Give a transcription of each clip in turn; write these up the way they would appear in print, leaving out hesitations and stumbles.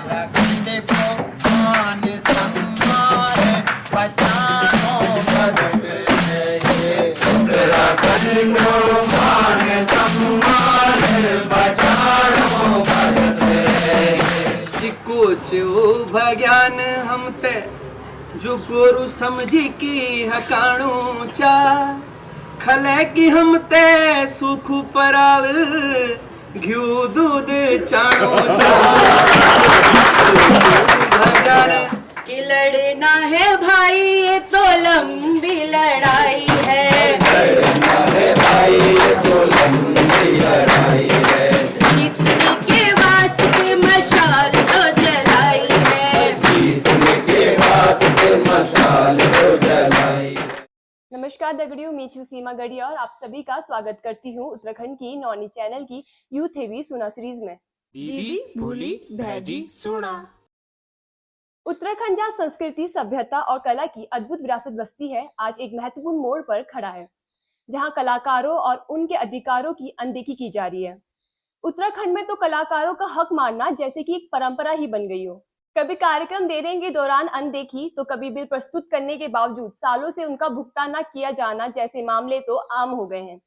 उत्तराखंड को मान सम्मान बचाओ भगत रहे। उत्तराखंड को मान सम्मान बचाओ भगत रहे। कुछ भज्ञान हम ते जो गुरु समझी की हकाणू चा खले की हम ते सुख पराल घ्यू दूध चाणू चा कि लड़ना है भाई ये तो लंबी लड़ाई है, लड़ना है भाई ये तो लंबी लड़ाई है। जीतने के वास्ते मशाल तो जलाई है, जीतने के वास्ते मशाल तो जलाई। नमस्कार दगड़ियों, मैं हूं सीमा गढ़िया और आप सभी का स्वागत करती हूं उत्तराखंड की नौनी चैनल की यूथ हेवी सुना सीरीज में। दीदी भूली भैजी सुना। उत्तराखंड जहाँ संस्कृति, सभ्यता और कला की अद्भुत विरासत बसती है, आज एक महत्वपूर्ण मोड़ पर खड़ा है जहाँ कलाकारों और उनके अधिकारों की अनदेखी की जा रही है। उत्तराखंड में तो कलाकारों का हक मानना जैसे कि एक परंपरा ही बन गई हो। कभी कार्यक्रम देने के दौरान अनदेखी तो कभी बिल प्रस्तुत करने के बावजूद सालों से उनका भुगतान न किया जाना जैसे मामले तो आम हो गए हैं।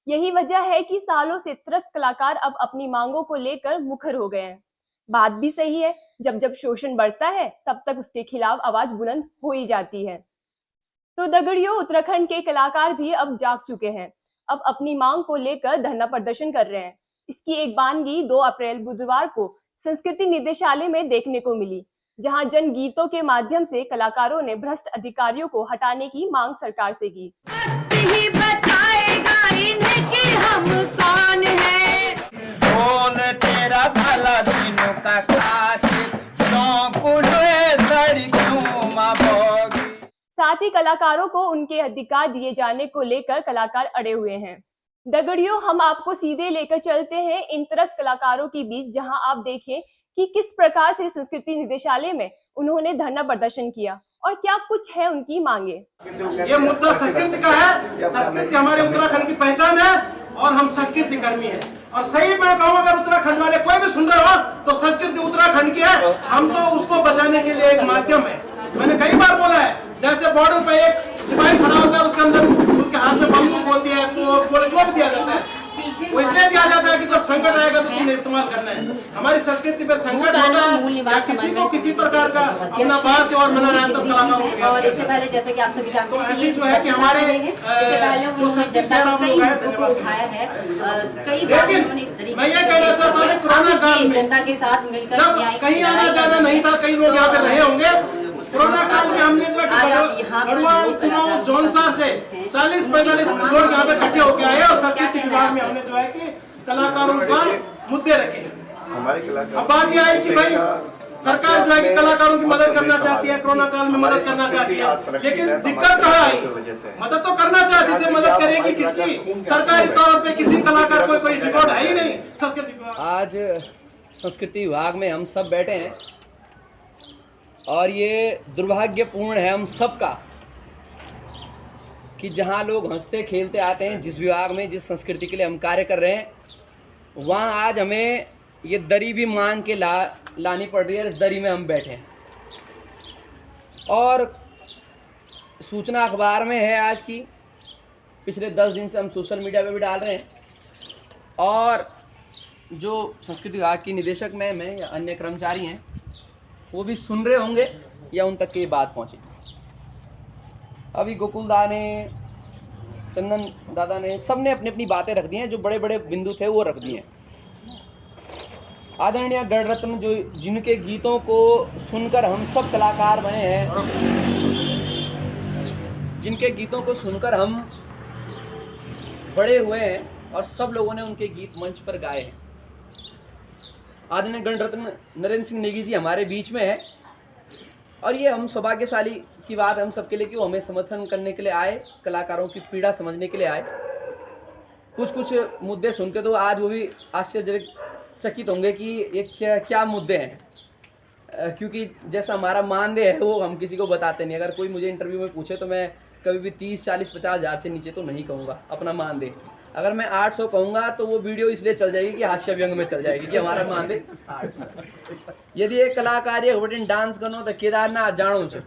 यही वजह है कि सालों से त्रस्त कलाकार अब अपनी मांगों को लेकर मुखर हो गए हैं। बात भी सही है, जब जब शोषण बढ़ता है तब तक उसके खिलाफ आवाज बुलंद हो ही जाती है। तो दगड़ियों, उत्तराखंड के कलाकार भी अब जाग चुके हैं, अब अपनी मांग को लेकर धरना प्रदर्शन कर रहे हैं। इसकी एक बानगी 2 अप्रैल बुधवार को संस्कृति निदेशालय में देखने को मिली, जहां जन गीतों के माध्यम से कलाकारों ने भ्रष्ट अधिकारियों को हटाने की मांग सरकार से की। ही बताएगा इन्हें कि हम कौन है, कौन तेरा भला दिनों का खातिर क्यों कुड़े सड़कों में भोगी। साथ ही कलाकारों को उनके अधिकार दिए जाने को लेकर कलाकार अड़े हुए हैं। दगड़ियों, हम आपको सीधे लेकर चलते हैं इन त्रस्त कलाकारों के बीच, जहां आप देखें कि किस प्रकार से संस्कृति निदेशालय में उन्होंने धरना प्रदर्शन किया और क्या कुछ है उनकी मांगे। ये मुद्दा संस्कृति का है। संस्कृति हमारे उत्तराखंड की पहचान है और हम संस्कृति कर्मी हैं। और सही मैं कहूँ, अगर उत्तराखंड वाले कोई भी सुन रहे हो तो संस्कृति उत्तराखंड की है, हम तो उसको बचाने के लिए एक माध्यम है। मैंने कई बार बोला है, जैसे बॉर्डर पे एक सिपाही खड़ा होता है, उसके अंदर उसके हाथ में बंदूक होती है तो गोली चोट दिया जाता है। वो इसलिए दिया जाता है कि जब संकट आएगा तो तुमने इस्तेमाल करना है। हमारी संस्कृति पे संकट होता है या किसी को किसी प्रकार का अपना बात और मनाना है, तब कलाकारों को। और इससे पहले जैसे कि आप सभी जानते हैं, ऐसी जो है कि हमारे इससे पहले उन्होंने जनता के कई मुद्दों को उठाया है। कई बार उन्होंने इस तरीके मैं ये कहना चाहता हूँ, कोरोना काल में जनता के साथ मिलकर जब कहीं आना जाना नहीं था, कई लोग यहाँ पे रहे होंगे। कोरोना काल में हमने जो है गढ़वाल, कुमाऊं, जौनसार से 40-45 लोग यहाँ पे इकट्ठे होके आए और संस्कृति विभाग में हमने जो है कि कलाकारों का मुद्दे रखे। अब बात यह है कि भाई सरकार जो है कि कलाकारों की मदद करना चाहती है, कोरोना काल में मदद करना चाहती है, लेकिन दिक्कत कहाँ आई? मदद तो करना चाहती थी, मदद करेगी किसकी? सरकारी तौर पे किसी कलाकार को कोई रिकॉर्ड है ही नहीं संस्कृति विभाग। आज संस्कृति विभाग में हम सब बैठे हैं और ये दुर्भाग्यपूर्ण है हम सब का कि जहाँ लोग हंसते खेलते आते हैं, जिस विभाग में जिस संस्कृति के लिए हम कार्य कर रहे हैं, वहाँ आज हमें ये दरी भी मांग के लानी पड़ रही है। इस दरी में हम बैठे हैं और सूचना अखबार में है आज की, पिछले 10 दिन से हम सोशल मीडिया पे भी डाल रहे हैं और जो संस्कृति विभाग की निदेशक मैम है या अन्य कर्मचारी हैं वो भी सुन रहे होंगे या उन तक ये बात पहुँची। अभी गोकुल दा ने, चंदन दादा ने, सब ने अपनी अपनी बातें रख दी हैं, जो बड़े बड़े बिंदु थे वो रख दिए हैं। आदरणीय गणरत्न जो जिनके गीतों को सुनकर हम सब कलाकार बने हैं, जिनके गीतों को सुनकर हम बड़े हुए हैं और सब लोगों ने उनके गीत मंच पर गाए हैं। आदरणीय गणरत्न नरेंद्र सिंह नेगी जी हमारे बीच में है और ये हम सौभाग्यशाली की बात है हम सबके लिए कि वो हमें समर्थन करने के लिए आए, कलाकारों की पीड़ा समझने के लिए आए। कुछ मुद्दे सुन के तो आज वो भी आश्चर्यचकित होंगे कि ये क्या मुद्दे हैं, क्योंकि जैसा हमारा मानदेय है वो हम किसी को बताते नहीं। अगर कोई मुझे इंटरव्यू में पूछे तो मैं कभी भी 30, 40, 50 हज़ार से नीचे तो नहीं कहूँगा, अपना मान दे। अगर मैं 800 कहूँगा तो वो वीडियो इसलिए चल जाएगी कि हास्य व्यंग में चल जाएगी कि हमारा मान दे 800। यदि एक कलाकार एक बटिन डांस करो तो केदारनाथ जानो छे,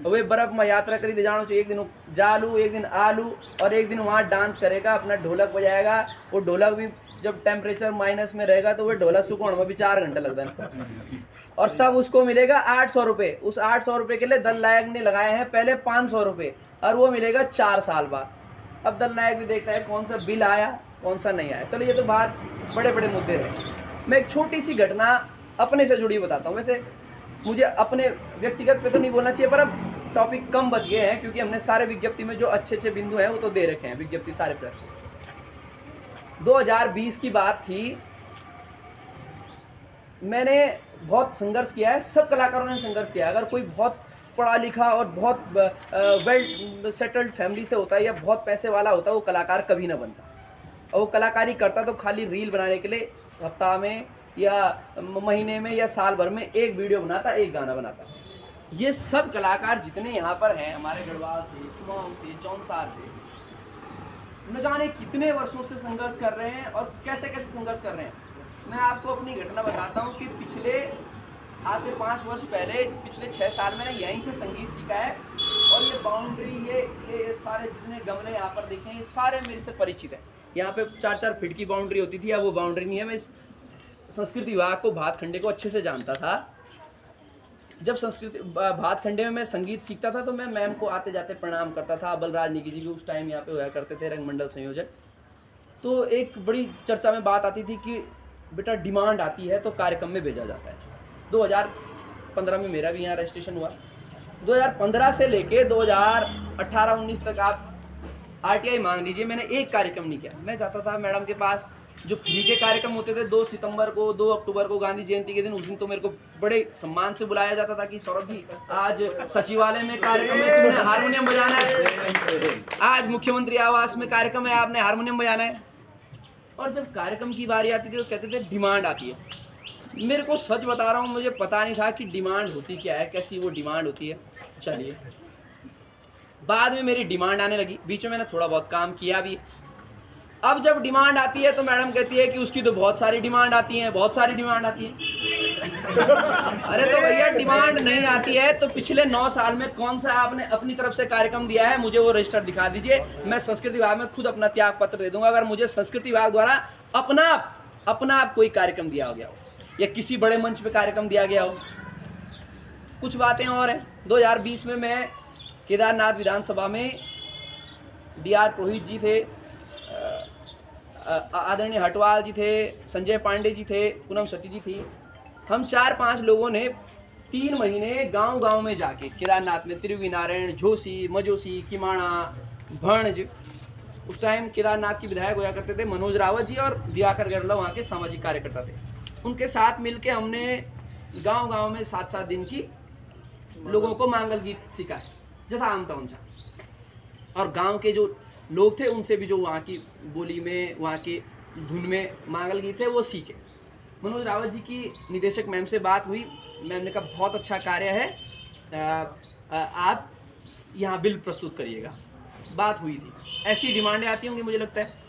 वे बर्फ में यात्रा करी तो जानो छे, एक दिन जालू, एक दिन आलू और एक दिन वहाँ डांस करेगा, अपना ढोलक बजाएगा। वो ढोलक भी जब टेम्परेचर माइनस में रहेगा तो वो ढोलक सुखाने में भी 4 घंटे लगता है, और तब उसको मिलेगा 800 रुपये। उस 800 रुपये के लिए दल नायक ने लगाए हैं पहले 500 रुपये, और वो मिलेगा 4 साल बाद। अब दल नायक भी देखता है कौन सा बिल आया कौन सा नहीं आया। चलो ये तो बात बड़े बड़े मुद्दे हैं। मैं एक छोटी सी घटना अपने से जुड़ी बताता हूँ। वैसे मुझे अपने व्यक्तिगत पे तो नहीं बोलना चाहिए, पर अब टॉपिक कम बच गए हैं क्योंकि हमने सारे विज्ञप्ति में जो अच्छे अच्छे बिंदु हैं वो तो दे रखे हैं, विज्ञप्ति सारे प्रेस। 2020 की बात थी, मैंने बहुत संघर्ष किया है, सब कलाकारों ने संघर्ष किया है। अगर कोई बहुत पढ़ा लिखा और बहुत वेल सेटल्ड फैमिली से होता है या बहुत पैसे वाला होता है, वो कलाकार कभी ना बनता। और वो कलाकारी करता तो खाली रील बनाने के लिए सप्ताह में या महीने में या साल भर में एक वीडियो बनाता, एक गाना बनाता। ये सब कलाकार जितने यहाँ पर हैं, हमारे गढ़वाल से, कुमाऊं से, चौनसार से, न जाने कितने वर्षों से संघर्ष कर रहे हैं और कैसे कैसे संघर्ष कर रहे हैं। मैं आपको अपनी घटना बताता हूँ कि पिछले आज से 5 वर्ष पहले, पिछले 6 साल मैंने यहीं से संगीत सीखा है। और ये बाउंड्री, ये सारे जितने गमले यहाँ पर देखे हैं, ये सारे मेरे से परिचित हैं। यहाँ पे 4-4 फीट की बाउंड्री होती थी, अब वो बाउंड्री नहीं है। मैं संस्कृति विभाग को, भातखंडे को अच्छे से जानता था। जब संस्कृति भातखंडे में मैं संगीत सीखता था तो मैं मैम को आते जाते प्रणाम करता था। बलराज निगी जी भी उस टाइम यहाँ पे हुआ करते थे, रंगमंडल संयोजक। तो एक बड़ी चर्चा में बात आती थी कि बेटा डिमांड आती है तो कार्यक्रम में भेजा जाता है। 2015 में मेरा भी यहाँ रजिस्ट्रेशन हुआ। 2015 से लेके 2018-19 तक आप RTI मान लीजिए, मैंने एक कार्यक्रम नहीं किया। मैं जाता था मैडम के पास, जो फ्री के कार्यक्रम होते थे 2 सितंबर को, 2 अक्टूबर को, गांधी जयंती के दिन, उस दिन तो मेरे को बड़े सम्मान से बुलाया जाता था कि सौरभ जी आज सचिवालय में कार्यक्रम है, तुमने हारमोनियम बजाना है। आज मुख्यमंत्री आवास में कार्यक्रम है, आपने हारमोनियम बजाना है। और जब कार्यक्रम की बारी आती थी तो कहते थे डिमांड आती है। मेरे को सच बता रहा हूँ, मुझे पता नहीं था कि डिमांड होती क्या है, कैसी वो डिमांड होती है। चलिए, बाद में मेरी डिमांड आने लगी, बीच में मैंने थोड़ा बहुत काम किया भी। अब जब डिमांड आती है तो मैडम कहती है कि उसकी तो बहुत सारी डिमांड आती हैं, बहुत सारी डिमांड आती है। अरे तो भैया डिमांड नहीं आती है तो पिछले 9 साल में कौन सा आपने अपनी तरफ से कार्यक्रम दिया है, मुझे वो रजिस्टर दिखा दीजिए। मैं संस्कृति विभाग में खुद अपना त्याग पत्र दे दूंगा अगर मुझे संस्कृति विभाग द्वारा अपना आप कोई कार्यक्रम दिया हो गया हो या किसी बड़े मंच पे कार्यक्रम दिया गया हो। कुछ बातें और हैं। 2020 में मैं केदारनाथ विधानसभा में DR पुरोहित जी थे, आदरणीय हटवाल जी थे, संजय पांडे जी थे, पूनम सती जी थी। हम 4-5 लोगों ने 3 महीने गांव-गांव में जाके केदारनाथ में तिरुगी नारायण, झोसी, मजोसी, किमाणा, भणज, उस टाइम केदारनाथ की विधायक होया करते थे मनोज रावत जी और दिवाकर गर्ला वहाँ के सामाजिक कार्यकर्ता थे। उनके साथ मिलके हमने गांव-गांव में 7-7 दिन की लोगों को मांगल गीत सिखाए, जथा आमता उनसा। और गांव के जो लोग थे उनसे भी जो वहाँ की बोली में, वहाँ की धुन में मांगल गीत थे वो सीखे। मनोज रावत जी की निदेशक मैम से बात हुई, मैम ने कहा बहुत अच्छा कार्य है, आप यहाँ बिल प्रस्तुत करिएगा। बात हुई थी। ऐसी डिमांडें आती होंगी मुझे लगता है।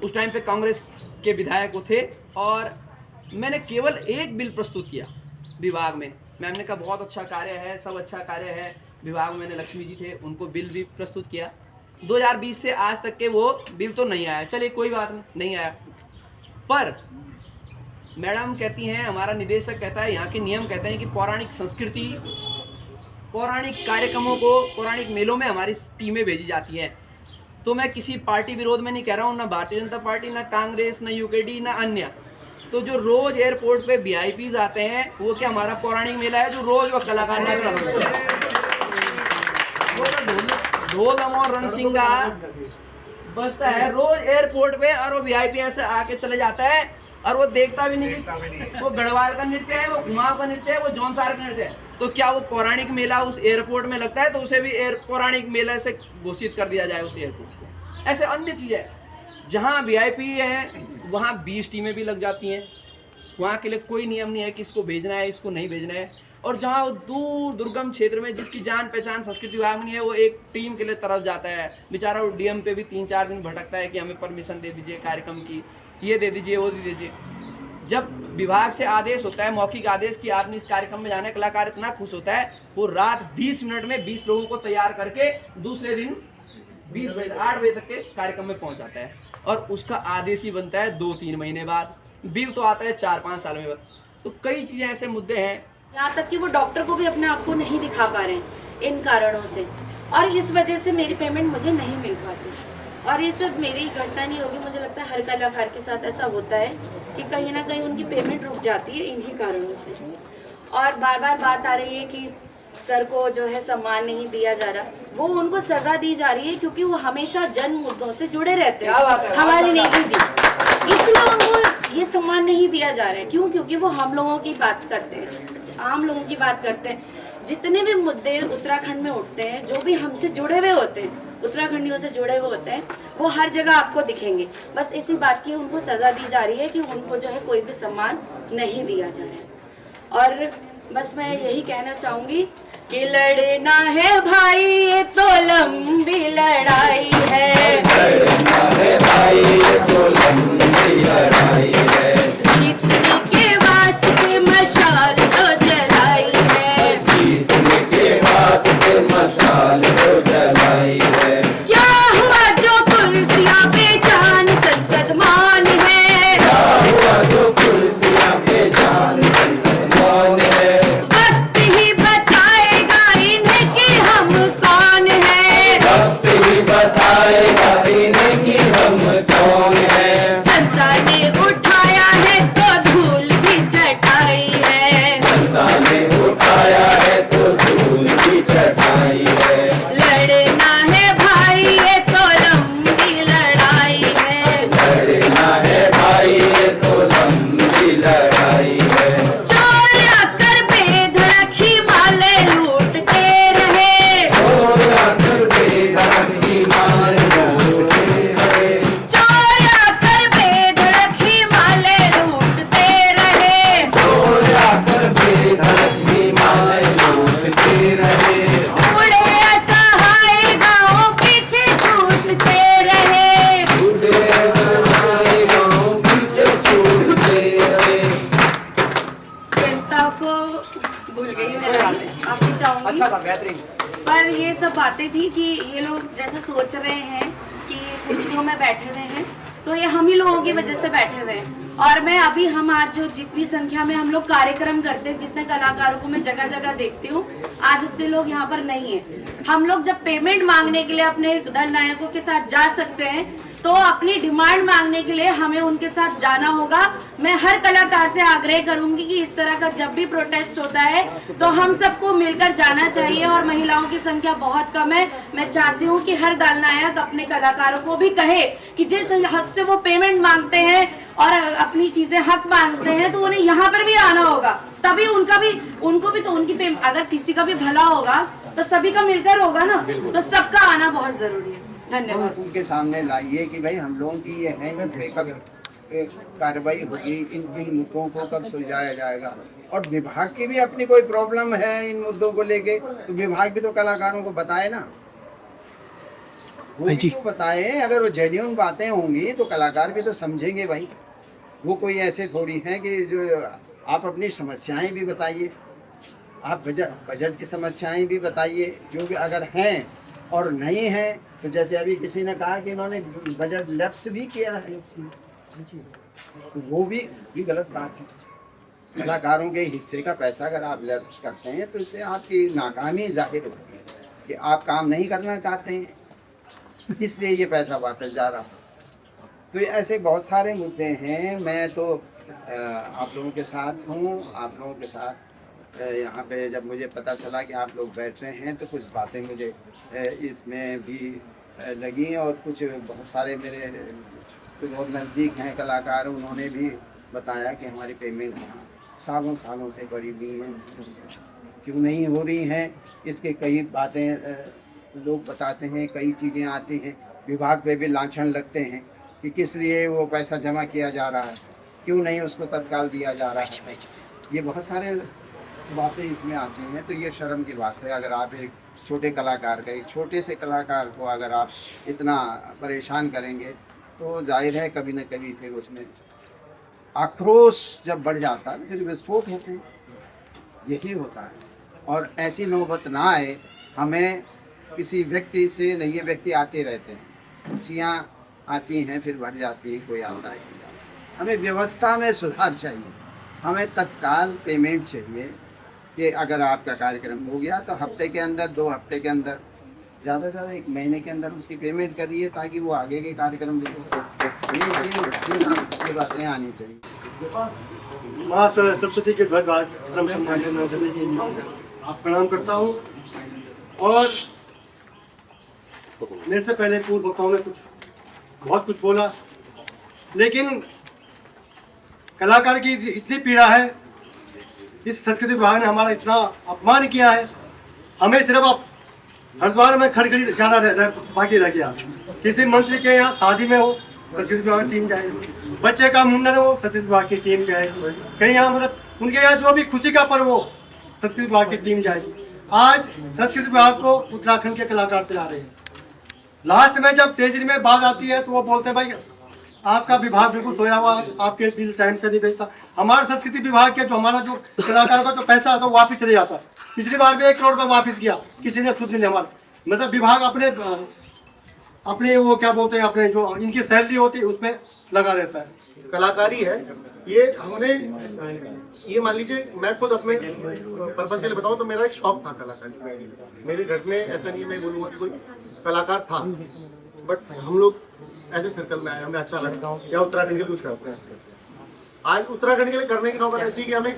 उस टाइम पे कांग्रेस के विधायक वो थे और मैंने केवल एक बिल प्रस्तुत किया विभाग में। मैम ने कहा बहुत अच्छा कार्य है, सब अच्छा कार्य है। विभाग में मैंने लक्ष्मी जी थे, उनको बिल भी प्रस्तुत किया। 2020 से आज तक के वो बिल तो नहीं आया, चलिए कोई बात नहीं आया। पर मैडम कहती हैं, हमारा निदेशक कहता है, यहाँ के नियम कहते हैं कि पौराणिक संस्कृति, पौराणिक कार्यक्रमों को, पौराणिक मेलों में हमारी टीमें भेजी जाती हैं। तो मैं किसी पार्टी विरोध में नहीं कह रहा हूँ, ना भारतीय जनता पार्टी, ना कांग्रेस, ना UKD, ना अन्य। तो जो रोज एयरपोर्ट पे VIPs आते हैं वो क्या हमारा पौराणिक मेला है जो रोज वो कलाकार नाच रहा है? वो तो ढोल और रणसिंगा बजता है रोज एयरपोर्ट पे और वो VIP ऐसे आके चले जाता है और वो देखता भी नहीं कि वो गढ़वाल का नृत्य है, वो कुमाऊं का नृत्य है, वो जौनसार का नृत्य है। तो क्या वो पौराणिक मेला उस एयरपोर्ट में लगता है तो उसे भी पौराणिक मेला से घोषित कर दिया जाए उस एयरपोर्ट को। ऐसे अन्य चीज़ें जहाँ VIP है वहाँ 20 टीमें भी लग जाती हैं। वहाँ के लिए कोई नियम नहीं है कि इसको भेजना है, इसको नहीं भेजना है। और जहाँ वो दूर दुर्गम क्षेत्र में जिसकी जान पहचान संस्कृति विभाग में नहीं है, वो एक टीम के लिए तरस जाता है बेचारा। वो डीएम पे भी 3-4 दिन भटकता है कि हमें परमिशन दे दीजिए कार्यक्रम की, ये दे दीजिए, वो दे दीजिए। जब विभाग से आदेश होता है, मौखिक आदेश कि आपने इस कार्यक्रम में जाना है, कलाकार इतना खुश होता है वो रात 20 मिनट में 20 लोगों को तैयार करके दूसरे दिन 8 बजे तक के कार्यक्रम में पहुंच जाता है। और उसका आदेश ही बनता है 2-3 महीने बाद, बिल तो आता है 4-5 साल में बाद। तो कई चीज़ें ऐसे मुद्दे हैं, यहाँ तक कि वो डॉक्टर को भी अपने आप को नहीं दिखा पा रहे हैं इन कारणों से, और इस वजह से मेरी पेमेंट मुझे नहीं मिल पाती। और ये सब मेरी घटना नहीं होगी, मुझे लगता है हर कलाकार के साथ ऐसा होता है कि कहीं ना कहीं उनकी पेमेंट रुक जाती है इन्हीं कारणों से। और बार बार बात आ रही है कि सर को जो है सम्मान नहीं दिया जा रहा, वो उनको सजा दी जा रही है क्योंकि वो हमेशा जन मुद्दों से जुड़े रहते हैं हमारी नेगी जी, इसलिए उनको ये सम्मान नहीं दिया जा रहा है। क्यों? क्योंकि वो हम लोगों की बात करते हैं, आम लोगों की बात करते हैं। जितने भी मुद्दे उत्तराखंड में उठते हैं, जो भी हमसे जुड़े हुए होते हैं, उत्तराखंडियों से जुड़े हुए होते हैं, वो हर जगह आपको दिखेंगे। बस इसी बात की उनको सजा दी जा रही है कि उनको जो है कोई भी सम्मान नहीं दिया जा रहा है। और बस मैं यही कहना चाहूंगी कि लड़ना है भाई ये तो लंबी लड़ाई है, लड़ना है भाई ये तो लंबी लड़ाई है, जीतने के वास्ते मशाल तो जलाई है, जीतने के वास्ते मशाल तो जलाई है। क्या हुआ जो कुर्सियां बेजान संसद मान है, क्या हुआ जो कुर्सियां पे जान मान है, वक्त ही बताएगा इन्हें कि हम कौन है, वक्त ही बताएगा इन्हें कि हम कौन है। जनता ने उठाया है तो धूल भी चटाई है, जनता ने उठाया है तो धूल की चटाई है। लड़ना है भाई ये तो लंबी लड़ाई है, लड़ना है भाई ये तो लंबी लड़ाई है। चोर आकर बेधड़क हिमालय लूटते रहे, चोर आकर बेधड़क हिमालय लूटते रहे, चोर आकर बेधड़क हिमालय लूटते रहे, चोर आकर बेधड़क हिमालय लूटते रहे। उड़े असहाय गाँव पीछे छूटते रहे, उड़े असहाय गाँव पीछे छूटते रहे। जनता को भूल गई मैं, आपसे चाहूंगी। अच्छा था, बेहतरीन। पर ये सब बातें थी कि ये लोग जैसा सोच रहे हैं कि कुर्सियों में बैठे हुए हैं, तो ये हम ही लोगों की वजह से बैठे हुए हैं। और मैं अभी हम आज जो जितनी संख्या में हम लोग कार्यक्रम करते हैं, जितने कलाकारों को मैं जगह जगह देखती हूँ, आज उतने लोग यहाँ पर नहीं है। हम लोग जब पेमेंट मांगने के लिए अपने दल नायकों के साथ जा सकते हैं, तो अपनी डिमांड मांगने के लिए हमें उनके साथ जाना होगा। मैं हर कलाकार से आग्रह करूंगी कि इस तरह का जब भी प्रोटेस्ट होता है तो हम सबको मिलकर जाना चाहिए। और महिलाओं की संख्या बहुत कम है। मैं चाहती हूँ कि हर दल नायक अपने कलाकारों को भी कहे कि जिस हक से वो पेमेंट मांगते हैं और अपनी चीजें हक मांगते हैं, तो उन्हें यहाँ पर भी आना होगा। तभी उनको भी तो उनकी अगर किसी का भी भला होगा तो सभी का मिलकर होगा ना, तो सबका आना बहुत जरूरी है। धन्यवाद। उनके सामने लाइए कि भाई हम लोगों की ये है कि कब कार्रवाई होगी, इन मुद्दों को कब सुलझाया जाएगा। और विभाग की भी अपनी कोई प्रॉब्लम है इन मुद्दों को लेके, तो विभाग भी तो कलाकारों को बताए ना, वो भी तो बताए। अगर वो जेन्युइन बातें होंगी तो कलाकार भी तो समझेंगे भाई। वो कोई ऐसे थोड़ी हैं कि जो आप अपनी समस्याएं भी बताइए, आप बजट की समस्याएं भी बताइए, जो भी अगर हैं और नहीं है। तो जैसे अभी किसी ने कहा कि इन्होंने बजट लैप्स भी किया है, तो वो भी गलत बात है। कलाकारों के हिस्से का पैसा अगर आप लैप्स करते हैं तो इससे आपकी नाकामी जाहिर होती है कि आप काम नहीं करना चाहते हैं, इसलिए ये पैसा वापस जा रहा। तो ऐसे बहुत सारे मुद्दे हैं। मैं तो आप लोगों के साथ हूँ, आप लोगों के साथ यहाँ पे जब मुझे पता चला कि आप लोग बैठ रहे हैं तो कुछ बातें मुझे इसमें भी लगी। और कुछ बहुत सारे मेरे बहुत नज़दीक हैं कलाकार, उन्होंने भी बताया कि हमारी पेमेंट सालों सालों से पड़ी हुई हैं, क्यों नहीं हो रही हैं। इसके कई बातें लोग बताते हैं, कई चीज़ें आती हैं, विभाग पे भी लांछन लगते हैं कि किस लिए वो पैसा जमा किया जा रहा है, क्यों नहीं उसको तत्काल दिया जा रहा है। ये बहुत सारे बातें इसमें आती हैं। तो ये शर्म की बात है। अगर आप एक छोटे कलाकार का, एक छोटे से कलाकार को अगर आप इतना परेशान करेंगे तो जाहिर है कभी न कभी फिर उसमें आक्रोश जब बढ़ जाता है फिर विस्फोट होते हैं। यही होता है। और ऐसी नौबत ना आए। हमें किसी व्यक्ति से नहीं, ये व्यक्ति आते रहते हैं, कुर्सियाँ आती हैं फिर बढ़ जाती हैं, कोई आता है। हमें व्यवस्था में सुधार चाहिए। हमें तत्काल पेमेंट चाहिए कि अगर आपका कार्यक्रम हो गया तो हफ्ते के अंदर, 2 हफ्ते के अंदर, ज़्यादा से ज़्यादा 1 महीने के अंदर उसकी पेमेंट करिए ताकि वो आगे के कार्यक्रम ये बातें आनी चाहिए। माँ सरस्वती के ध्वज आप प्रणाम करता हूँ। और मेरे से पहले पूर्व वक्ताओं ने बहुत कुछ बोला, लेकिन कलाकार की इतनी पीड़ा है, इस संस्कृति विभाग ने हमारा इतना अपमान किया है। हमें सिर्फ अब हरिद्वार में खड़गड़ी जाना बाकी रह गया। किसी मंत्री के यहाँ शादी में हो संस्कृति विभाग की टीम जाएगी, बच्चे का मुंडन हो संस्कृति विभाग की टीम जाएगी, कहीं यहाँ मतलब उनके यहाँ जो भी खुशी का पर्व हो संस्कृति विभाग की टीम जाएगी। आज संस्कृति विभाग को उत्तराखंड के कलाकार चला रहे हैं। लास्ट में जब ट्रेजरी में बात आती है तो वो बोलते हैं भाई आपका विभाग बिल्कुल सोया हुआ है, आपके बिल टाइम से नहीं भेजता। हमारा संस्कृति विभाग के जो हमारा जो कलाकारों का जो पैसा आता है वो वापस चले जाता है। पिछली बार भी 1 करोड़ का वापस किया, किसी ने खुद नहीं। हमारा मतलब विभाग अपने वो क्या बोलते हैं, अपने जो इनकी सैलरी होती है उसमें लगा रहता है। कलाकारी है ये। हमने ये मान लीजिए, मैं खुद अपने पर्पज के लिए बताऊं तो मेरा एक शौक था कलाकारी। मेरे घर में ऐसा नहीं मैं बोलूँगा कि कोई कलाकार था, बट हम लोग ऐसे सर्कल में आए, हमें अच्छा लगता है या उत्तराखंड के लिए कुछ करते हैं। आज उत्तराखंड के लिए करने की नौबत ऐसी कि हमें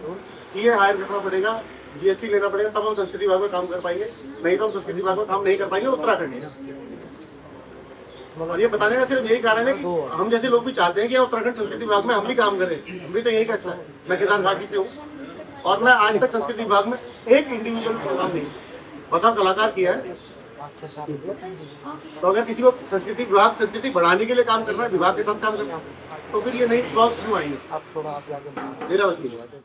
CA हायर करना पड़ेगा, GST लेना पड़ेगा, तब हम संस्कृति विभाग में काम कर पाएंगे, नहीं तो हम संस्कृति विभाग में काम नहीं कर पाएंगे उत्तराखंड में। और ये बताने का सिर्फ यही कारण है कि हम जैसे लोग भी चाहते हैं कि उत्तराखंड संस्कृति विभाग में हम भी काम करें। हम भी तो यही कैसा है। मैं किसान पार्टी से हूँ और मैं आज तक संस्कृति विभाग में एक इंडिविजुअल प्रोग्राम नहीं बताओ कलाकार किया है। तो अगर किसी को संस्कृति विभाग संस्कृति बढ़ाने के लिए काम करना है, विभाग के साथ काम करना है, तो फिर ये नई क्लॉज क्यों आई है? मेरा बस यही बात है।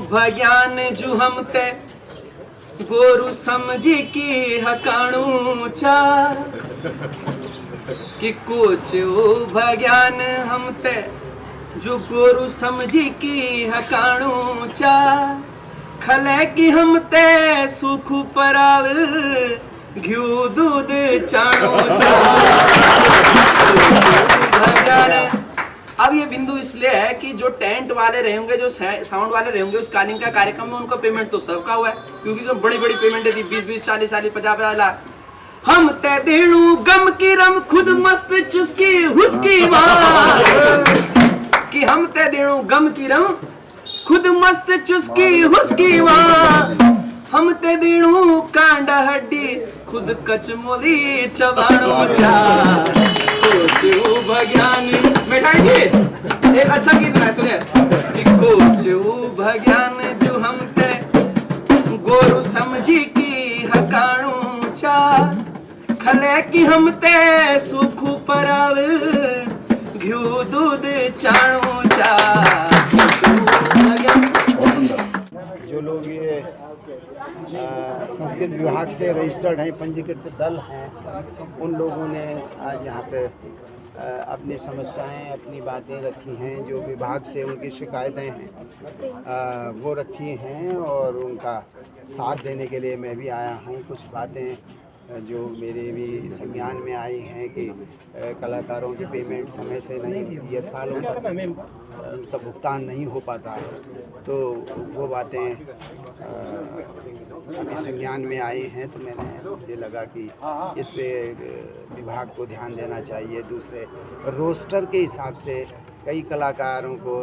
भज्ञान जो हम ते गोरु समझी की हकाणू चा कि कुछ भज्ञान हम ते जो गोरु समझी की हकाणू चा खले की हम ते सुख पराल घ्यू दूध चाणू चा। अब ये बिंदु इसलिए है कि जो टेंट वाले रहेंगे, जो साउंड वाले रहेंगे, उस कालीन का कार्यक्रम में उनका पेमेंट तो सबका हुआ है, क्योंकि तो बड़ी बड़ी पेमेंट थी 20-20, 40-40, 50-50 लाख। हम ते देणू गम की रम खुद मस्त चुस्की हुस्की मां कि हम ते देणू गम की रम खुद मस्त चुस्की हुस्की मां हम ते देणू कांडा हड्डी खुद कचमोली चबाणो चा कोचू भग्यान मिठाई जी एक अच्छा गीत है सुनिए कि कोचू भग्यान जो हम ते गोरु समझी की हकाणू चा खले की हम ते सुखू पराल घ्यू दूध चाणू चा जो लोग ये संस्कृत विभाग से रजिस्टर्ड हैं, पंजीकृत दल हैं, उन लोगों ने आज यहाँ पे अपनी समस्याएं, अपनी बातें रखी हैं, जो विभाग से उनकी शिकायतें हैं वो रखी हैं और उनका साथ देने के लिए मैं भी आया हूँ। कुछ बातें जो मेरे भी संज्ञान में आई हैं कि कलाकारों की पेमेंट समय से नहीं होती है, सालों तक उनका भुगतान नहीं हो पाता है, तो वो बातें अभी संज्ञान में आई हैं। तो मुझे लगा कि इस पे विभाग को ध्यान देना चाहिए। दूसरे रोस्टर के हिसाब से कई कलाकारों को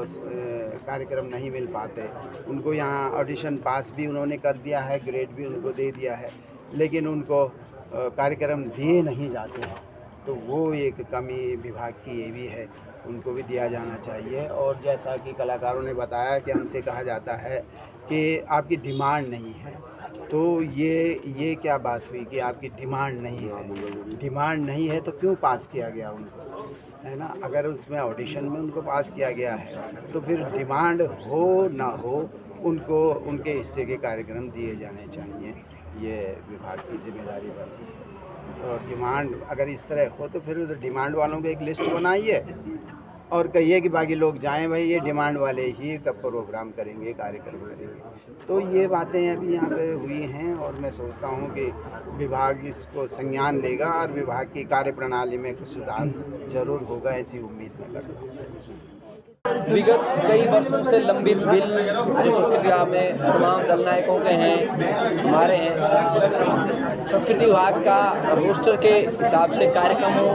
कार्यक्रम नहीं मिल पाते, उनको यहाँ ऑडिशन पास भी उन्होंने कर दिया है, ग्रेड भी उनको दे दिया है, लेकिन उनको कार्यक्रम दिए नहीं जाते हैं, तो वो एक कमी विभाग की ये भी है, उनको भी दिया जाना चाहिए। और जैसा कि कलाकारों ने बताया कि हमसे कहा जाता है कि आपकी डिमांड नहीं है, तो ये क्या बात हुई कि आपकी डिमांड नहीं है? डिमांड नहीं है तो क्यों पास किया गया उनको, है ना? अगर उसमें ऑडिशन में उनको पास किया गया है तो फिर डिमांड हो ना हो उनको उनके हिस्से के कार्यक्रम दिए जाने चाहिए। ये विभाग की जिम्मेदारी बनती है। और डिमांड अगर इस तरह हो तो फिर उधर डिमांड वालों की एक लिस्ट बनाइए और कहिए कि बाकी लोग जाएं, भाई ये डिमांड वाले ही कब प्रोग्राम करेंगे, कार्यक्रम करेंगे। तो ये बातें अभी यहाँ पे हुई हैं और मैं सोचता हूँ कि विभाग इसको संज्ञान लेगा और विभाग की कार्यप्रणाली में कुछ सुधार जरूर होगा, ऐसी उम्मीद मैं करता हूँ। विगत कई वर्षों से लंबित बिल जो संस्कृति विभाग में तमाम दलनायकों के हैं, हमारे हैं, संस्कृति विभाग का रोस्टर के हिसाब से कार्यक्रमों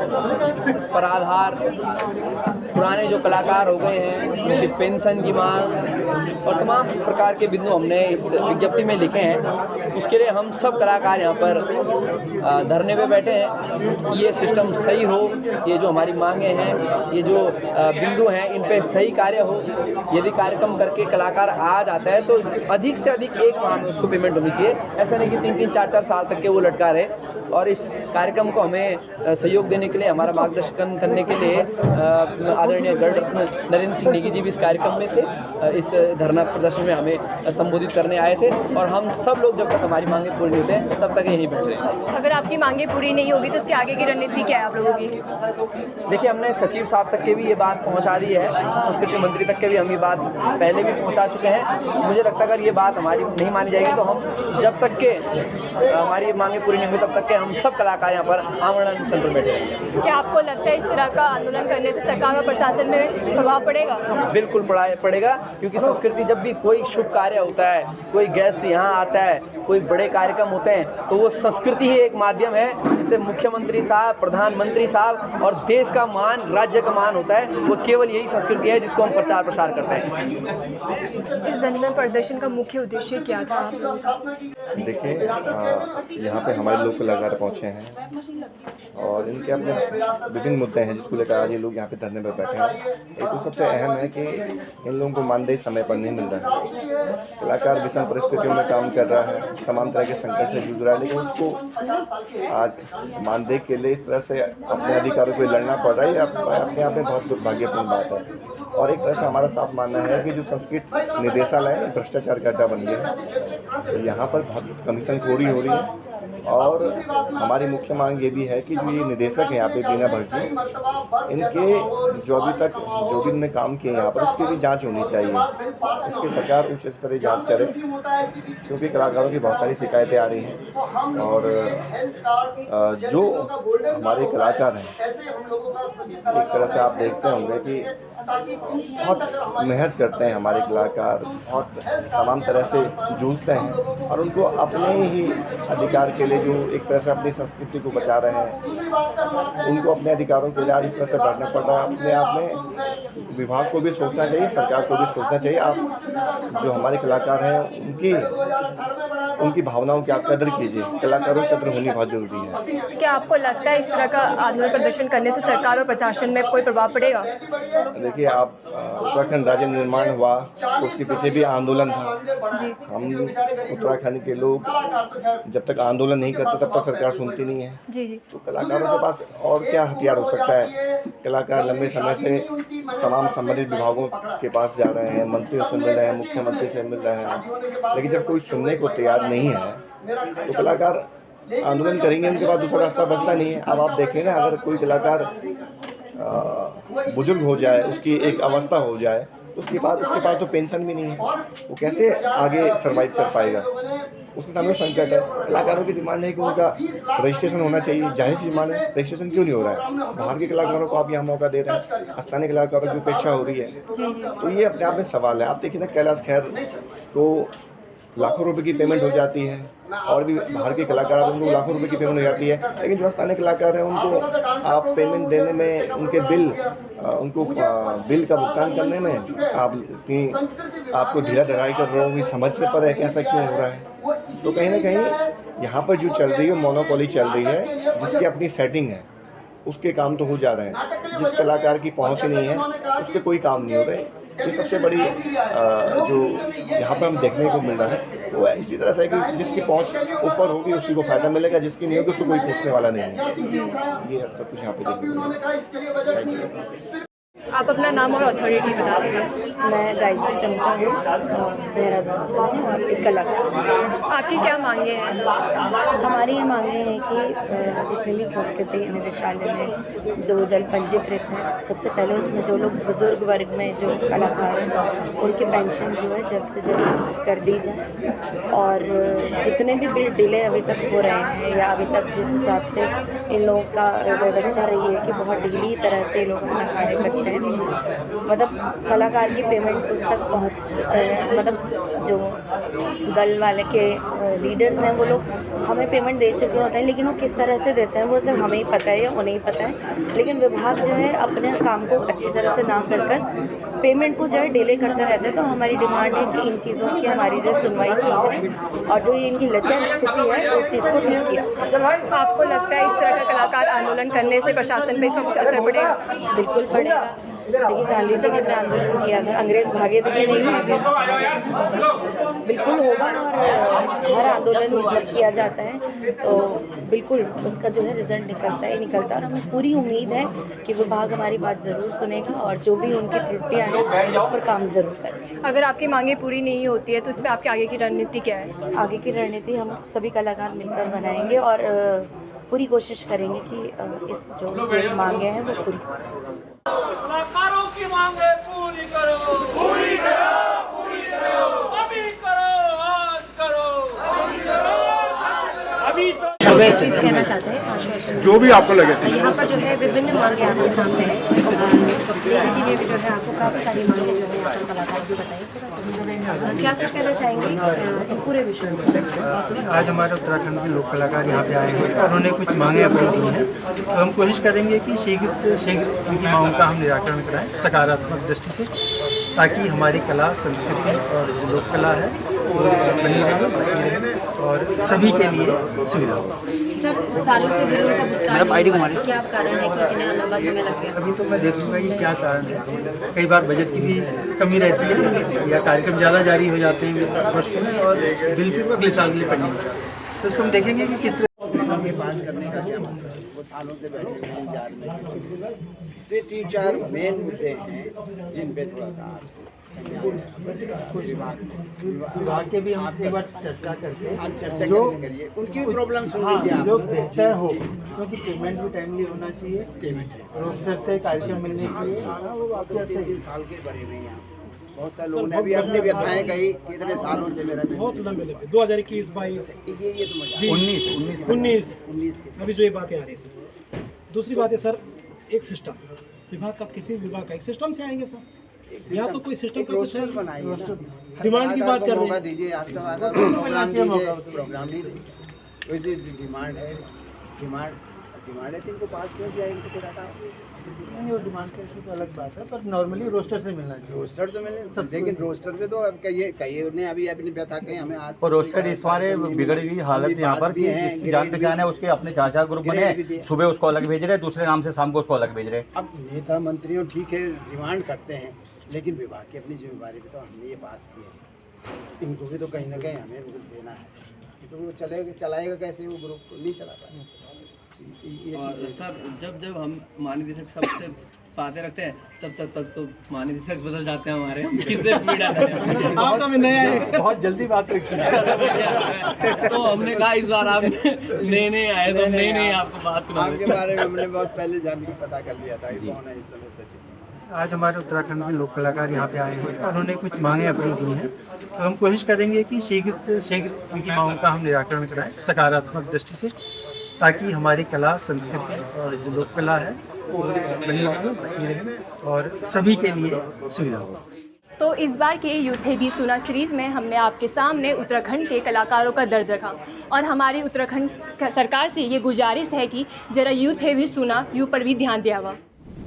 पर आधार पुराने जो कलाकार हो गए हैं उनकी पेंशन की मांग और तमाम प्रकार के बिंदु हमने इस विज्ञप्ति में लिखे हैं। उसके लिए हम सब कलाकार यहाँ पर धरने पे बैठे हैं कि ये सिस्टम सही हो, ये जो हमारी मांगे हैं, ये जो बिंदु हैं, इन पे सही कार्य हो। यदि कार्यक्रम करके कलाकार आ जाता है तो अधिक से अधिक एक माह में उसको पेमेंट होनी चाहिए। ऐसा नहीं कि 3-3, 4-4 साल तक के वो लटका रहे। और इस कार्यक्रम को हमें सहयोग देने के लिए, हमारा मार्गदर्शन करने के लिए आदरणीय गणरत्न नरेंद्र सिंह नेगी जी भी इस कार्यक्रम में थे। इस धरना प्रदर्शन में हमें संबोधित करने आए थे और हम सब लोग जब तक हमारी मांगे पूरी नहीं होते तब तक यहीं बैठ रहे हैं। अगर आपकी मांगे पूरी नहीं होगी तो इसके आगे की रणनीति क्या है आप लोगों की? देखिए, हमने सचिव साहब तक के भी ये बात पहुंचा दी है, संस्कृति मंत्री तक के भी हम ये बात पहले भी पहुंचा चुके हैं। मुझे लगता है अगर ये बात हमारी नहीं मानी जाएगी तो हम जब तक के हमारी मांगे पूरी नहीं होंगी तब तक के हम सब कलाकार यहाँ पर आमरण अनशन पर बैठे रहेंगे। क्या आपको लगता है इस तरह का आंदोलन करने से सरकार और प्रशासन में प्रभाव पड़ेगा? बिल्कुल पड़ेगा, क्योंकि संस्कृति जब भी कोई शुभ कार्य होता है, कोई गेस्ट यहाँ आता है, कोई बड़े कार्यक्रम होते हैं, तो वो संस्कृति ही एक माध्यम है जिससे मुख्यमंत्री साहब, प्रधानमंत्री साहब और देश का मान, राज्य का मान होता है। वो केवल यही संस्कृति है जिसको हम प्रचार प्रसार करते हैं। इस जनगणना प्रदर्शन का मुख्य उद्देश्य क्या था? देखिए, यहाँ पे हमारे लोग कलाकार पहुँचे हैं और इनके अपने विभिन्न मुद्दे हैं जिसको लेकर आज ये लोग यहाँ पे धरने पर बैठे हैं। एक तो सबसे अहम है कि इन लोगों को मानदेय समय पर नहीं मिल रहा है। कलाकार विषम परिस्थितियों में काम कर रहा है, तमाम तरह के संकट से जूझ रहा है, लेकिन उसको आज मानदेय के लिए इस तरह से अपने अधिकारों को लड़ना पड़ रहा है। ये अपने आप में बहुत दुर्भाग्यपूर्ण बात है। और एक तरह से हमारा साफ मानना है कि जो संस्कृत निदेशालय है भ्रष्टाचार का अड्डा बन गया है। तो यहाँ पर बहुत कमीशनखोरी हो रही है और हमारी मुख्य मांग ये भी है कि जो ये निदेशक हैं यहाँ पे बीना भर्जी, इनके जो अभी तक जो भी इन्होंने काम किए यहाँ पर उसकी भी जांच होनी चाहिए। इसकी सरकार उच्च स्तरीय जांच करे, क्योंकि कलाकारों की बहुत सारी शिकायतें आ रही हैं और जो हमारे कलाकार हैं एक तरह से आप देखते होंगे कि बहुत मेहनत करते हैं हमारे कलाकार, बहुत तमाम तरह से जूझते हैं और उनको अपने ही अधिकार कलाकार के लिए जो एक तरह से अपनी संस्कृति को बचा रहे हैं, उनको अपने अधिकारों के लिए आज इस तरह से लड़ना पड़ रहा है। अपने आप में विभाग को भी सोचना चाहिए, सरकार को भी सोचना चाहिए। आप जो हमारे कलाकार हैं उनकी भावनाओं की आप कदर कीजिए। कलाकारों की कदर होनी बहुत ज़रूरी है। क्या आपको लगता है इस तरह का आंदोलन प्रदर्शन करने से सरकार और प्रशासन में कोई प्रभाव पड़ेगा? देखिए, आप उत्तराखंड राज्य निर्माण हुआ तो उसके पीछे भी आंदोलन था। हम उत्तराखंड के लोग जब तक आंदोलन नहीं करते तब तक सरकार सुनती नहीं है। जी जी। तो कलाकारों के पास और क्या हथियार हो सकता है? कलाकार लंबे समय से तमाम संबंधित विभागों के पास जा रहे हैं, मंत्रियों से मिल रहे हैं, मुख्यमंत्री से मिल रहे हैं, लेकिन जब कोई सुनने को तैयार नहीं है तो कलाकार आंदोलन करेंगे, उनके पास दूसरा रास्ता बचता नहीं है। अब आप देखें ना, अगर कोई कलाकार बुजुर्ग हो जाए, उसकी एक अवस्था हो जाए, तो उसके पास तो पेंशन भी नहीं है, वो कैसे आगे सर्वाइव कर पाएगा? उसके सामने संकट है। कलाकारों की डिमांड है कि उनका रजिस्ट्रेशन होना चाहिए। जाहिर सी डिमांड है, रजिस्ट्रेशन क्यों नहीं हो रहा है? बाहर के कलाकारों को आप यहाँ मौका दे रहे हैं, स्थानीय कलाकारों की उपेक्षा हो रही है। तो ये अपने आप में सवाल है। आप देखिए ना, कैलाश खेर को लाखों रुपए की पेमेंट हो जाती है, और भी बाहर के कलाकार उनको लाखों रुपए की पेमेंट हो जाती है, लेकिन जो स्थानीय कलाकार हैं उनको आप पेमेंट देने में, उनके उनको बिल का भुगतान करने में आपको ढीला ढराई कर रहे हो, कि समझ से पर है कि ऐसा क्यों हो रहा है? तो कहीं ना कहीं यहाँ पर जो चल रही है मोनोपोली चल रही है, जिसकी अपनी सेटिंग है, उसके काम तो हो जा रहे हैं। जिस कलाकार की पहुँच नहीं है उसके कोई काम नहीं हो रहे। ये सबसे बड़ी जो यहाँ पर हम देखने को मिल रहा है वो इसी तरह से है कि जिसकी पहुँच ऊपर होगी उसी को फ़ायदा मिलेगा, जिसकी नहीं होगी उसको कोई पूछने वाला नहीं है। ये सब कुछ यहाँ पे देखने को मिल रहा है। आप अपना नाम और अथॉरिटी बता दीजिए। मैं गायत्री टमटा हूँ, देहरादून से हूँ और एक कलाकार। आपकी क्या मांगे हैं? हमारी ये मांगे हैं कि जितने भी संस्कृति निदेशालय में जो दल पंजीकृत हैं, सबसे पहले उसमें जो लोग बुजुर्ग वर्ग में जो कलाकार हैं उनकी पेंशन जो है जल्द से जल्द कर दी जाए, और जितने भी बिल डिले अभी तक हो रहे हैं या अभी तक जिस हिसाब से इन लोगों का व्यवस्था रही है कि बहुत ढीली तरह से लोग अपना कार्य करते हैं, मतलब कलाकार की पेमेंट उस तक पहुंच, मतलब जो दल वाले के लीडर्स हैं वो लोग हमें पेमेंट दे चुके होते हैं, लेकिन वो किस तरह से देते हैं वो सिर्फ हमें ही पता है या उन्हें ही पता है। लेकिन विभाग जो है अपने काम को अच्छी तरह से ना कर पेमेंट को जो है डिले करते रहते हैं। तो हमारी डिमांड है कि इन चीज़ों की हमारी जो सुनवाई की जाए और जो ये इनकी लचर स्थिति है उस चीज़ को ठीक किया जाए। आपको लगता है इस तरह का कलाकार आंदोलन करने से प्रशासन पे इसका कुछ असर पड़ेगा? बिल्कुल पड़ेगा। देखिए, गांधी जी ने भी आंदोलन किया था, अंग्रेज भागे थे कि नहीं भागे, बिल्कुल होगा। और हर आंदोलन जब किया जाता है तो बिल्कुल उसका जो है रिजल्ट निकलता ही निकलता है, और हमें पूरी उम्मीद है कि विभाग हमारी बात ज़रूर सुनेगा और जो भी उनकी त्रुटियाँ हैं उस पर काम ज़रूर करें। अगर आपकी मांगे पूरी नहीं होती है तो इस पर आपकी आगे की रणनीति क्या है? आगे की रणनीति हम सभी कलाकार मिलकर बनाएंगे और पूरी कोशिश करेंगे कि इस जो मांगे हैं वो पूरी कलाकारों की मांगे पूरी करो, पूरी करो, पूरी करो, अभी करो, आज करो, अभी करो, अभी तो कहना चाहते हैं आश्वासन जो भी आपको लगे। यहाँ पर जो है विभिन्न मांगे आपके सामने हैं। देवी जी ने भी जो है आपको काफ़ी सारी मांगे जो है यहाँ पर कलाकार की बताई, क्या कुछ कहना चाहेंगे पूरे विषय में? आज हमारे उत्तराखंड के लोक कलाकार यहाँ पे आए हैं और उन्होंने कुछ मांगे अपनी दी हैं, तो हम कोशिश करेंगे कि शीघ्र उनकी मांगों का हम निराकरण कराएं सकारात्मक दृष्टि से, ताकि हमारी कला संस्कृति और जो लोक कला है वो बनी रहे और सभी के लिए सुविधा हो। सर, सालों से बिलों का भुगतान क्या कारण है कि इतना लंबा समय लग गया? अभी तो मैं देखूंगा ये क्या कारण है। कई बार बजट की भी कमी रहती है या कार्यक्रम ज़्यादा जारी हो जाते हैं वर्ष में और बिल फिर अगले साल के लिए पेंडिंग होता है, तो इसको हम देखेंगे कि किस तरह के पास करने का क्या मतलब है। वो सालों से बैठे हुए इंतजार में। तो ये 3-4 मेन मुद्दे हैं जिन पे थोड़ा सा विभाग के भी हम एक बार चर्चा करके आप चर्चा करिए, उनकी भी प्रॉब्लम सुन हाँ, लीजिए। जो बेहतर हो, क्योंकि पेमेंट भी टाइमली होना चाहिए, रोस्टर से कार्यक्रम मिलने चाहिए। वो आपको 3 साल के बड़े हुए हैं, बहुत सारे लोगों ने भी अपनी व्यथाएं कही कि इतने सालों से मेरा बहुत लंबे लगे 2021-22 ये तो 19 अभी जो ये बातें आ रही है सर। दूसरी बात है सर, एक सिस्टम विभाग का, किसी विभाग का एक सिस्टम से आएंगे सर, या तो कोई सिस्टम का रोस्टर बनाइए, डिमांड की बात कर रहे हैं, दीजिए, प्रोग्राम नहीं दीजिए। कोई जो डिमांड है तो इनको पास किया जाए, इनको फिर हटाओ। नहीं, वो डिमांड कैसे तो अलग बात है, पर नॉर्मली रोस्टर से मिलना चाहिए। रोस्टर तो मिले, लेकिन रोस्टर पे तो अब कई ने अभी अपनी व्यथा कही हमें आज और रोस्टर इस बार बिगड़ गई हालत यहाँ पर कि जिसकी जान पहचान है उसके अपने चाचा ग्रुप बने, सुबह उसको अलग भेज रहे, दूसरे नाम से शाम को उसको अलग भेज रहे। अब नेता मंत्रियों ठीक है डिमांड करते हैं, लेकिन विभाग की अपनी जिम्मेदारी पे तो हमने ये पास की है, इनको भी तो कहीं ना कहीं हमें कुछ देना है। तो वो चलाएगा कैसे, वो ग्रुप नहीं चला पाएगा। और सर जब हम महानिदेशक सबसे बातें रखते हैं तब तो महानिदेशक बदल जाते हैं हमारे, किससे पीड़ा है। आप तो हमें नए आए, बहुत जल्दी बात रखी है। तो हमने कहा इस बार आप नए आए तो नए आपको बात सुना आपके बारे में हमने बहुत पहले जान के पता कर लिया था कौन है इस समय सचिव। आज हमारे उत्तराखंड में लोक कलाकार यहाँ पे आए हैं, उन्होंने कुछ मांगे अपनी की हैं, तो हम कोशिश करेंगे कि शीघ्र उनकी मांगों का हम निराकरण कराएं सकारात्मक दृष्टि से, ताकि हमारी कला संस्कृति और जो लोक कला है वो बनी रहे, बची रहे और सभी के लिए सुविधा हो। तो इस बार के यूथ है भी सुना सीरीज़ में हमने आपके सामने उत्तराखंड के कलाकारों का दर्द रखा, और हमारी उत्तराखंड सरकार से ये गुजारिश है कि जरा यूथ है भी सुना यू पर भी ध्यान दिया हुआ।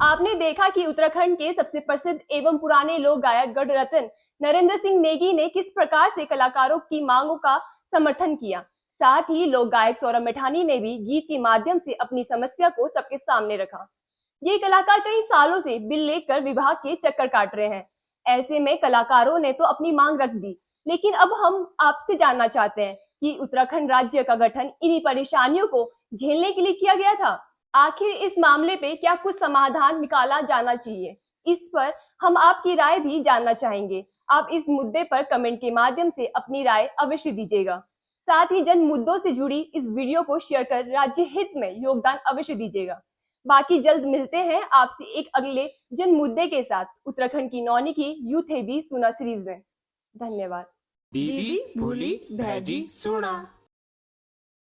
आपने देखा कि उत्तराखंड के सबसे प्रसिद्ध एवं पुराने लोक गायक गढ़ रत्न नरेंद्र सिंह नेगी ने किस प्रकार से कलाकारों की मांगों का समर्थन किया। साथ ही लोक गायक सौरभ मैठानी ने भी गीत के माध्यम से अपनी समस्या को सबके सामने रखा। ये कलाकार कई सालों से बिल लेकर विभाग के चक्कर काट रहे हैं। ऐसे में कलाकारों ने तो अपनी मांग रख दी, लेकिन अब हम आपसे जानना चाहते हैं कि उत्तराखंड राज्य का गठन इन्हीं परेशानियों को झेलने के लिए किया गया था। आखिर इस मामले पे क्या कुछ समाधान निकाला जाना चाहिए, इस पर हम आपकी राय भी जानना चाहेंगे। आप इस मुद्दे पर कमेंट के माध्यम से अपनी राय अवश्य दीजिएगा। साथ ही जन मुद्दों से जुड़ी इस वीडियो को शेयर कर राज्य हित में योगदान अवश्य दीजिएगा। बाकी जल्द मिलते हैं आपसे एक अगले जन मुद्दे के साथ उत्तराखंड की नौनी की यूथ है भी सुना सीरीज में। धन्यवाद। दीदी भूली भैजी सुना।